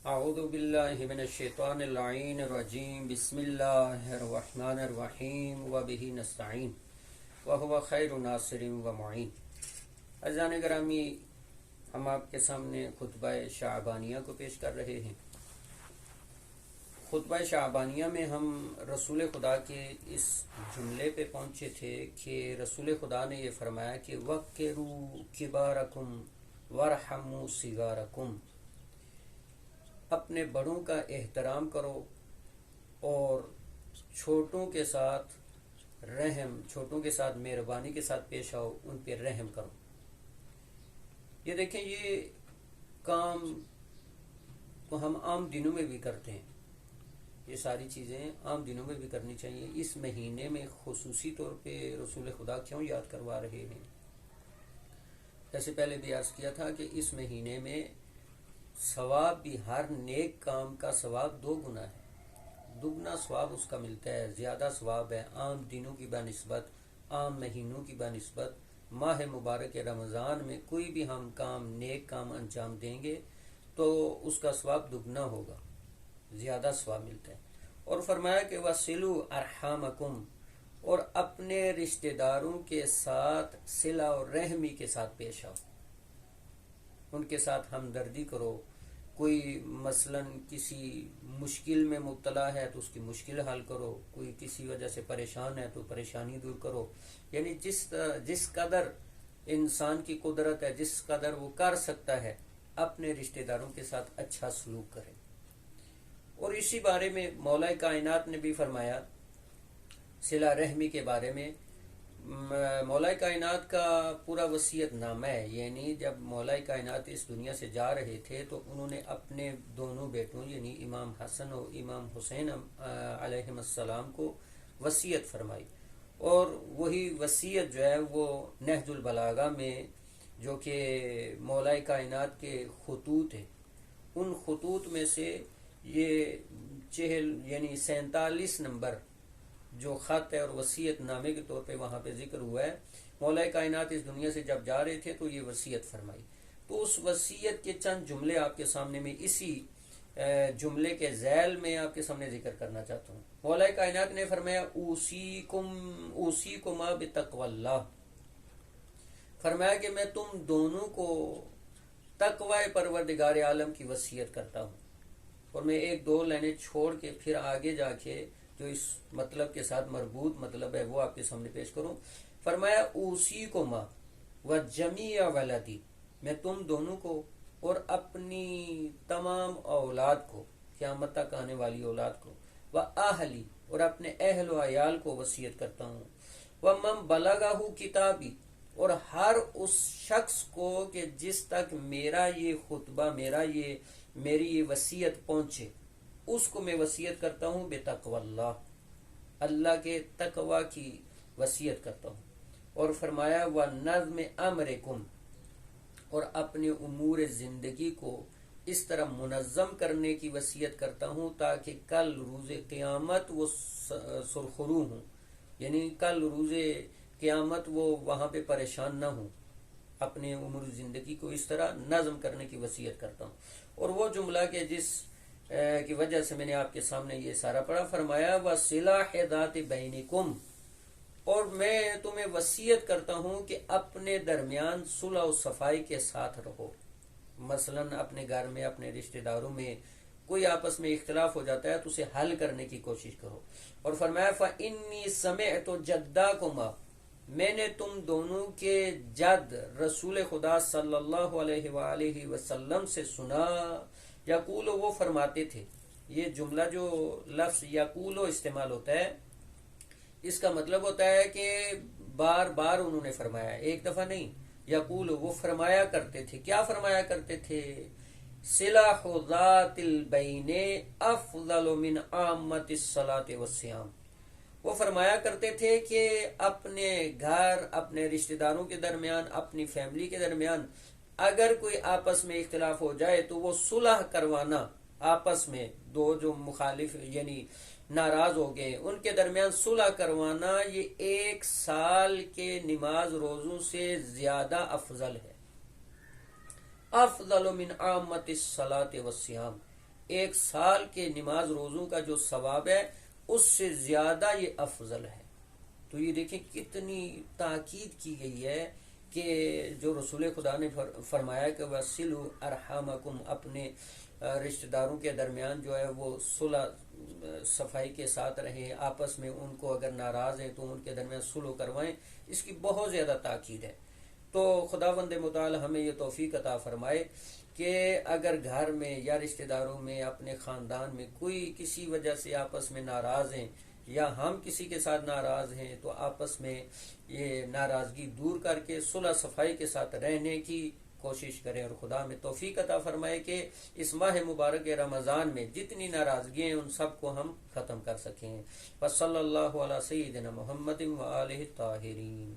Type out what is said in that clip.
اعوذ باللہ من الشیطان اللعین الرجیم بسم اللہ الرحمن الرحیم وبہ نستعین وہو خیر ناصر ومعین۔ عزیزان گرامی، ہم آپ کے سامنے خطبہ شعبانیہ کو پیش کر رہے ہیں۔ خطبہ شعبانیہ میں ہم رسول خدا کے اس جملے پہ پہنچے تھے کہ رسول خدا نے یہ فرمایا کہ وَقِّرُوا كِبَارَكُمْ وَارْحَمُوا صِغَارَكُمْ، اپنے بڑوں کا احترام کرو اور چھوٹوں کے ساتھ مہربانی کے ساتھ پیش آؤ، ان پہ رحم کرو۔ یہ دیکھیں، یہ کام تو ہم عام دنوں میں بھی کرتے ہیں، یہ ساری چیزیں عام دنوں میں بھی کرنی چاہیے۔ اس مہینے میں خصوصی طور پہ رسول خدا کیوں یاد کروا رہے ہیں؟ جیسے پہلے بھی عرض کیا تھا کہ اس مہینے میں ثواب بھی، ہر نیک کام کا ثواب 2 گنا ہے، دگنا ثواب اس کا ملتا ہے، زیادہ ثواب ہے عام دنوں کی بنسبت، عام مہینوں کی بنسبت۔ ماہ مبارک رمضان میں کوئی بھی ہم نیک کام انجام دیں گے تو اس کا ثواب دگنا ہوگا، زیادہ ثواب ملتا ہے۔ اور فرمایا کہ وَصِلُوا أَرْحَامَكُمْ، اور اپنے رشتہ داروں کے ساتھ صلہ اور رحمی کے ساتھ پیش آؤ، ان کے ساتھ ہمدردی کرو۔ کوئی مثلا کسی مشکل میں مبتلا ہے تو اس کی مشکل حل کرو، کوئی کسی وجہ سے پریشان ہے تو پریشانی دور کرو۔ یعنی جس قدر انسان کی قدرت ہے، جس قدر وہ کر سکتا ہے، اپنے رشتہ داروں کے ساتھ اچھا سلوک کرے۔ اور اسی بارے میں مولا کائنات نے بھی فرمایا صلہ رحمی کے بارے میں۔ مولا کائنات کا پورا وصیت نامہ ہے، یعنی جب مولا کائنات اس دنیا سے جا رہے تھے تو انہوں نے اپنے دونوں بیٹوں یعنی امام حسن اور امام حسین علیہ السلام کو وصیت فرمائی، اور وہی وصیت جو ہے وہ نہج البلاغہ میں، جو کہ مولا کائنات کے خطوط ہیں، ان خطوط میں سے یہ 47 نمبر جو خط ہے اور وصیت نامے کے طور پہ وہاں پہ ذکر ہوا ہے۔ مولا کائنات اس دنیا سے جب جا رہے تھے تو یہ وصیت فرمائی۔ تو اس وصیت کے چند جملے آپ کے سامنے میں اسی جملے کے ذیل میں آپ کے سامنے ذکر کرنا چاہتا ہوں۔ مولا کائنات نے فرمایا اوصیکما بتقوی اللہ، فرمایا کہ میں تم دونوں کو تقوی پروردگار عالم کی وصیت کرتا ہوں۔ اور میں 1-2 لائنیں چھوڑ کے پھر آگے جا کے جو اس مطلب کے ساتھ مربوط مطلب ہے وہ آپ کے سامنے پیش کروں۔ فرمایا اوصیکما وجمیع ولدی، میں تم دونوں کو اور اپنی تمام اولاد کو، قیامت تک آنے والی اولاد کو، واہلی، اور اپنے اہل و عیال کو وصیت کرتا ہوں، ومن بلغہ کتابی، اور ہر اس شخص کو کہ جس تک میرا یہ خطبہ، میری یہ وصیت پہنچے، اس کو میں وصیت کرتا ہوں بتقوی اللہ، اللہ کے تقوی کی وصیت کرتا ہوں۔ اور فرمایا وَنَظْمِ أَمْرِكُمْ، اور اپنے امور زندگی کو اس طرح منظم کرنے کی وصیت کرتا ہوں تاکہ کل روز قیامت وہ سرخرو ہوں، یعنی کل روز قیامت وہ وہاں پہ پریشان نہ ہوں۔ اپنے امور زندگی کو اس طرح نظم کرنے کی وصیت کرتا ہوں۔ اور وہ جملہ کہ جس کی وجہ سے میں نے آپ کے سامنے یہ سارا پڑھا، فرمایا وَصِلَاحِ ذَاتِ بَيْنِكُمْ، اور میں تمہیں وصیت کرتا ہوں کہ اپنے درمیان صلح و صفائی کے ساتھ رہو۔ مثلا اپنے گھر میں، اپنے رشتہ داروں میں کوئی آپس میں اختلاف ہو جاتا ہے تو اسے حل کرنے کی کوشش کرو۔ اور فرمایا فَإِنِّي سَمِعْتُ جَدَّكُمَا، میں نے تم دونوں کے جد رسول خدا صلی اللہ علیہ وآلہ وسلم سے سنا، یقول، وہ فرماتے تھے۔ یہ جملہ جو لفظ یقول استعمال ہوتا ہے، اس کا مطلب ہوتا ہے کہ بار بار انہوں نے فرمایا، ایک دفعہ نہیں۔ یقول، وہ فرمایا کرتے تھے۔ کیا فرمایا کرتے تھے؟ صلاح ذات البین افضل من عامت الصلاۃ والصیام، وہ فرمایا کرتے تھے کہ اپنے گھر، اپنے رشتہ داروں کے درمیان، اپنی فیملی کے درمیان اگر کوئی آپس میں اختلاف ہو جائے تو وہ صلح کروانا، آپس میں دو جو مخالف یعنی ناراض ہو گئے ان کے درمیان صلح کروانا، یہ 1 سال کے نماز روزوں سے زیادہ افضل ہے۔ افضل من عامت الصلاۃ والصیام، ایک سال کے نماز روزوں کا جو ثواب ہے اس سے زیادہ یہ افضل ہے۔ تو یہ دیکھیں کتنی تاکید کی گئی ہے کہ جو رسول خدا نے فرمایا کہ وَصِلُوا أَرْحَامَكُمْ، اپنے رشتہ داروں کے درمیان جو ہے وہ صلح صفائی کے ساتھ رہیں، آپس میں ان کو اگر ناراض ہیں تو ان کے درمیان صلح کروائیں، اس کی بہت زیادہ تاکید ہے۔ تو خداوند متعال ہمیں یہ توفیق عطا فرمائے کہ اگر گھر میں یا رشتہ داروں میں اپنے خاندان میں کوئی کسی وجہ سے آپس میں ناراض ہیں یا ہم کسی کے ساتھ ناراض ہیں تو آپس میں یہ ناراضگی دور کر کے صلح صفائی کے ساتھ رہنے کی کوشش کریں، اور خدا میں توفیق عطا فرمائے کہ اس ماہ مبارک رمضان میں جتنی ناراضگیاں ہیں ان سب کو ہم ختم کر سکیں۔ وصلی اللہ علی سیدنا محمد و آلہ الطاہرین۔